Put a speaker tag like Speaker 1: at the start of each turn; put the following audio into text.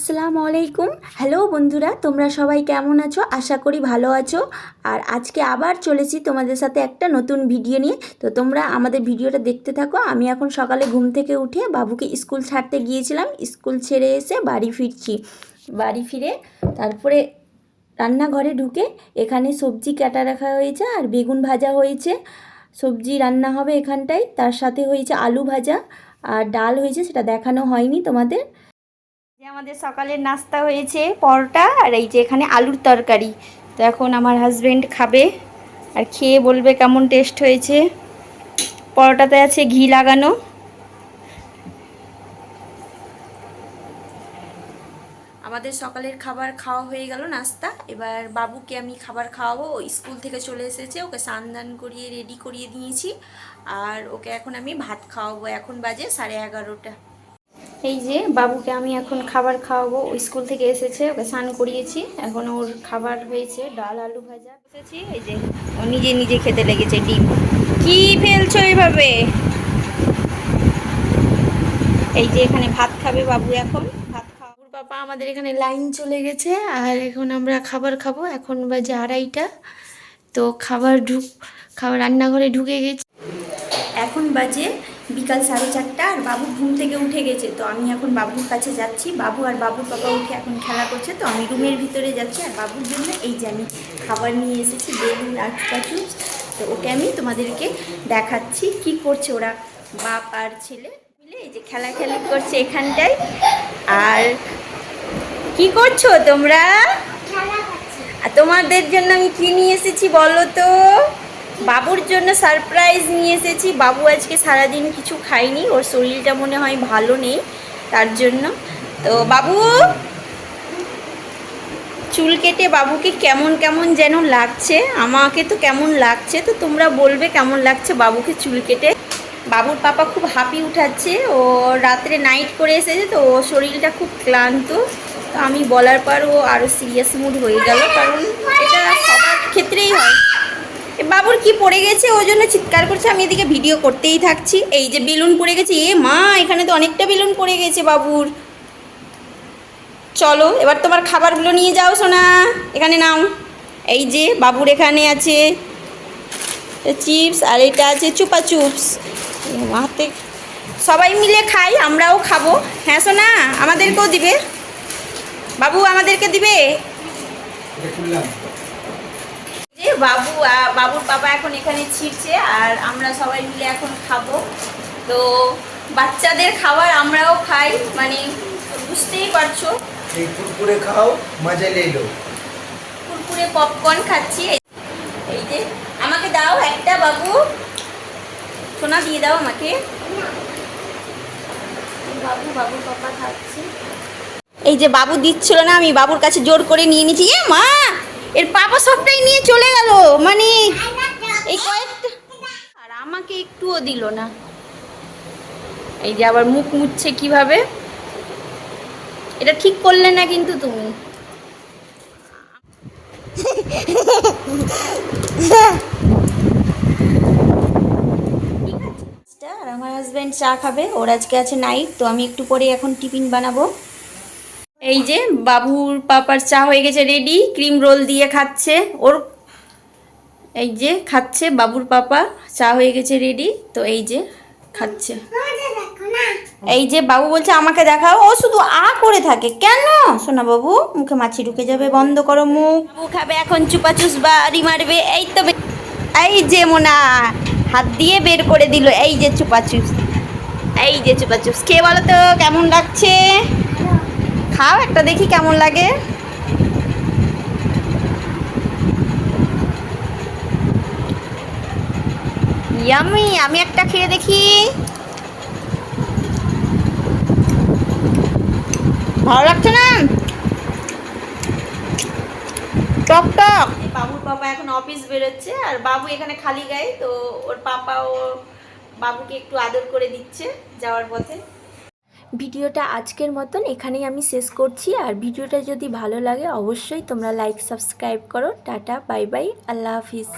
Speaker 1: আসসালামু আলাইকুম। হ্যালো বন্ধুরা, তোমরা সবাই কেমন আছো? আশা করি ভালো আছো। আর আজকে আবার চলেছি তোমাদের সাথে একটা নতুন ভিডিও নিয়ে। তো তোমরা আমাদের ভিডিওটা দেখতে থাকো। আমি এখন সকালে ঘুম থেকে উঠে বাবুকে স্কুল ছাড়তে গিয়েছিলাম। স্কুল ছেড়ে এসে বাড়ি ফিরছি। বাড়ি ফিরে তারপরে রান্নাঘরে ঢুকে এখানে সবজি কাটা রাখা হয়েছে আর বেগুন ভাজা হয়েছে। সবজি রান্না হবে এখানটায়, তার সাথে হয়েছে আলু ভাজা আর ডাল হয়েছে, সেটা দেখানো হয়নি তোমাদের। যে আমাদের সকালের নাস্তা হয়েছে পরোটা আর এই যে এখানে আলুর তরকারি। তো এখন আমার হাজবেন্ড খাবে আর খেয়ে বলবে কেমন টেস্ট হয়েছে। পরোটাতে আছে ঘি লাগানো। আমাদের সকালের খাবার খাওয়া হয়ে গেল, নাস্তা। এবার বাবুকে আমি খাবার খাওয়াবো। ও স্কুল থেকে চলে এসেছে, ওকে স্নান দান করিয়ে রেডি করিয়ে দিয়েছি। আর ওকে এখন আমি ভাত খাওয়াবো। এখন বাজে 11:30। এই যে বাবুকে আমি এখন খাবার খাওয়াবো। ও স্কুল থেকে এসেছে, ওকে স্নান করিয়েছি। এখন ওর খাবার হয়েছে ডাল আলু ভাজা বসেছি। এই যে ও নিজে নিজে খেতে লেগেছে ডিম। কি ফেলছো এইভাবে? এই যে এখানে ভাত খাবে বাবু। এখন ভাত খাওয়াবো। বাবা আমাদের এখানে লাইন চলে গেছে আর এখন আমরা খাবার খাবো। এখন বাজে 2:30। তো খাবার রান্নাঘরে ঢুকে গেছি। এখন বাজে বিকাল 4:30 আর বাবু ঘুম থেকে উঠে গেছে। তো আমি এখন বাবুর কাছে যাচ্ছি। বাবু আর বাবুর পাপা উঠে এখন খেলা করছে। তো আমি রুমের ভিতরে যাচ্ছি আর বাবুর জন্য এই যে আমি খাবার নিয়ে এসেছি, বেলুন আর চিপস। তো ওকে আমি তোমাদেরকে দেখাচ্ছি কি করছে ওরা, বাপ আর ছেলে মিলে এই যে খেলাখেলি করছে এখানটায়। আর কি করছো তোমরা? আর তোমাদের জন্য আমি কি নিয়ে এসেছি বলো তো? বাবুর জন্য সারপ্রাইজ নিয়ে এসেছি। বাবু আজকে সারাদিন কিছু খায়নি, ওর শরীরটা মনে হয় ভালো নেই, তার জন্য। তো বাবু চুল কেটে বাবুকে কেমন কেমন যেন লাগছে। আমাকে তো কেমন লাগছে, তো তোমরা বলবে কেমন লাগছে বাবুকে চুল কেটে। বাবুর পাপা খুব হাঁপি উঠাচ্ছে, ও রাত্রে নাইট করে এসেছে, তো ও শরীরটা খুব ক্লান্ত। তো আমি বলার পর ও আরও সিরিয়াস মুড হয়ে গেল, কারণ এটা সবার ক্ষেত্রেই হয়। বাবুর কি পড়ে গেছে, ওই জন্য চিৎকার করছে। আমি এদিকে ভিডিও করতেই থাকছি। এই যে বেলুন পড়ে গেছে। এ মা, এখানে তো অনেকটা বেলুন পড়ে গেছে বাবুর। চলো এবার তোমার খাবারগুলো নিয়ে যাও সোনা, এখানে নাও। এই যে বাবুর এখানে আছে চিপস আর এটা আছে চুপা চুপস। হাতে সবাই মিলে খাই, আমরাও খাবো। হ্যাঁ সোনা, আমাদেরকেও দিবে বাবু, আমাদেরকে দিবে। বাবুর বাবা এখন এখানে ছিটছে আর আমরা সবাই মিলে এখন খাবো। তো বাচ্চাদের খাবার আমরাও খাই, মানে বুঝতেই পারছো।
Speaker 2: এই কুরকুরে খাও, মজা লে লো।
Speaker 1: কুরকুরে পপকর্ন খাচ্ছি। এই যে আমাকে দাও একটা বাবু, সোনা দিয়ে দাও আমাকে। বাবুর পাপা খাচ্ছে। এই যে বাবু দিচ্ছিল না, আমি বাবুর কাছে জোর করে নিয়ে নিয়েছি। এ মা, এর পাপা সবটাই নিয়ে চলে গেল, মানে এই কয়েকটা, আর আমাকে একটুও দিল না। এই যে আবার মুখ মুছছে কিভাবে, এটা ঠিক করলে না কিন্তু তুমি। আর আমার হাজব্যান্ড চা খাবে, ওর আজকে আছে নাইট। তো আমি একটু পরে এখন টিফিন বানাবো। এই যে বাবুর পাপার চা হয়ে গেছে রেডি, ক্রিম রোল দিয়ে খাচ্ছে ওর। এই যে খাচ্ছে বাবুর পাপা, চা হয়ে গেছে রেডি। তো এই যে খাচ্ছে। এই যে বাবু বলছে আমাকে দেখাও, ও শুধু আ করে থাকে কেন? শোনা বাবু, মুখে মাছি ঢুকে যাবে, বন্ধ করো মুখ। বাবু খাবে এখন চুপা চুস বাড়ি মারবে। এই তো এই যে মোনা হাত দিয়ে বের করে দিল। এই যে চুপা চুস, এই যে চুপা চুস। খেয়ে বলো তো কেমন লাগছে, খাও একটা দেখি কেমন লাগে। ইয়ামি, আমি একটা খেয়ে দেখি। ভালো লাগছে না? টক টক। বাবুর পাপা এখন অফিস বেরোচ্ছে আর বাবু এখানে খালি গায়ে। তো ওর পাপা ও বাবুকে একটু আদর করে দিচ্ছে যাওয়ার পথে। ভিডিওটা আজকের মতন এখানেই আমি শেষ করছি। আর ভিডিওটা যদি ভালো লাগে অবশ্যই তোমরা লাইক সাবস্ক্রাইব করো। টাটা, বাই বাই, আল্লাহ হাফিজ।